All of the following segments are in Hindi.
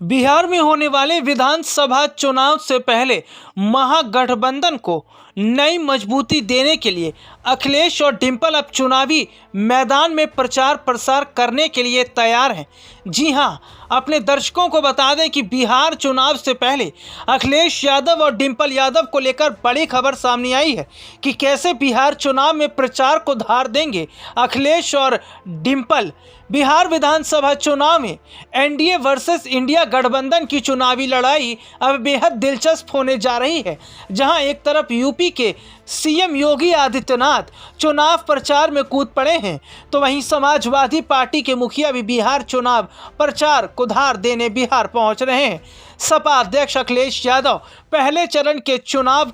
बिहार में होने वाले विधानसभा चुनाव से पहले महागठबंधन को नई मजबूती देने के लिए अखिलेश और डिंपल अब चुनावी मैदान में प्रचार प्रसार करने के लिए तैयार हैं। जी हां, अपने दर्शकों को बता दें कि बिहार चुनाव से पहले अखिलेश यादव और डिंपल यादव को लेकर बड़ी खबर सामने आई है कि कैसे बिहार चुनाव में प्रचार को धार देंगे अखिलेश और डिंपल। बिहार विधानसभा चुनाव में एनडीए वर्सेस इंडिया गठबंधन की चुनावी लड़ाई अब बेहद दिलचस्प होने जा रही है, जहां एक तरफ यूपी के सीएम योगी आदित्यनाथ चुनाव प्रचार में कूद पड़े हैं, तो वहीं समाजवादी पार्टी के मुखिया भी बिहार चुनाव प्रचार को धार देने बिहार पहुंच रहे हैं। सपा अध्यक्ष अखिलेश यादव पहले चरण के चुनाव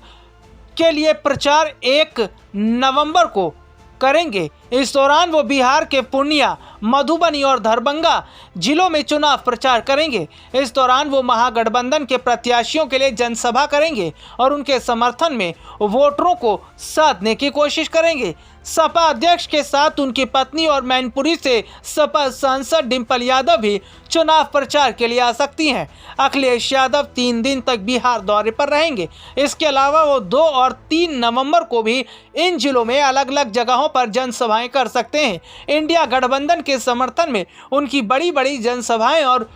के लिए प्रचार 1 नवंबर को करेंगे। इस दौरान वो बिहार के पूर्णिया, मधुबनी और दरभंगा जिलों में चुनाव प्रचार करेंगे। इस दौरान वो महागठबंधन के प्रत्याशियों के लिए जनसभा करेंगे और उनके समर्थन में वोटरों को साधने की कोशिश करेंगे। सपा अध्यक्ष के साथ उनकी पत्नी और मैनपुरी से सपा सांसद डिंपल यादव भी चुनाव प्रचार के लिए आ सकती हैं। अखिलेश यादव 3 दिन तक बिहार दौरे पर रहेंगे। इसके अलावा वो 2 और 3 नवंबर को भी इन जिलों में अलग अलग जगहों पर जनसभाएं कर सकते हैं। इंडिया गठबंधन के समर्थन में उनकी बड़ी बड़ी जनसभाएं और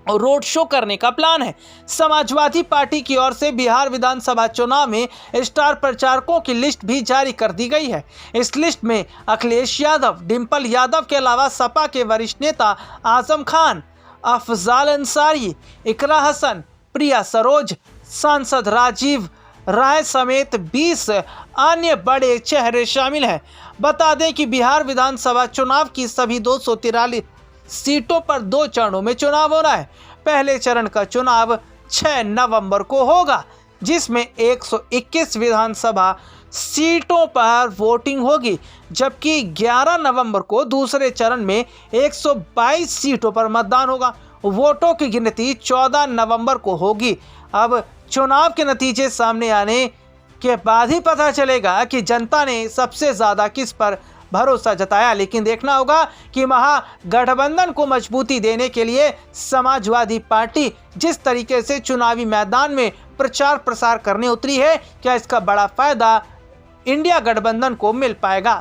रोड शो करने का प्लान है। समाजवादी पार्टी की ओर से बिहार विधानसभा चुनाव में स्टार प्रचारकों की लिस्ट भी जारी कर दी गई है। इस लिस्ट में अखिलेश यादव, डिंपल यादव के अलावा सपा के वरिष्ठ नेता आजम खान, अफजाल अंसारी, इकरा हसन, प्रिया सरोज, सांसद राजीव राय समेत 20 अन्य बड़े चेहरे शामिल हैं। बता दें कि बिहार विधानसभा चुनाव की सभी 243 सीटों पर 2 चरणों में चुनाव हो रहा है। पहले चरण का चुनाव 6 नवंबर को होगा, जिसमें 121 विधानसभा सीटों पर वोटिंग होगी, जबकि 11 नवंबर को दूसरे चरण में 122 सीटों पर मतदान होगा। वोटों की गिनती 14 नवंबर को होगी। अब चुनाव के नतीजे सामने आने के बाद ही पता चलेगा कि जनता ने सबसे ज़्यादा किस पर भरोसा जताया। लेकिन देखना होगा कि महागठबंधन को मजबूती देने के लिए समाजवादी पार्टी जिस तरीके से चुनावी मैदान में प्रचार प्रसार करने उतरी है, क्या इसका बड़ा फायदा इंडिया गठबंधन को मिल पाएगा।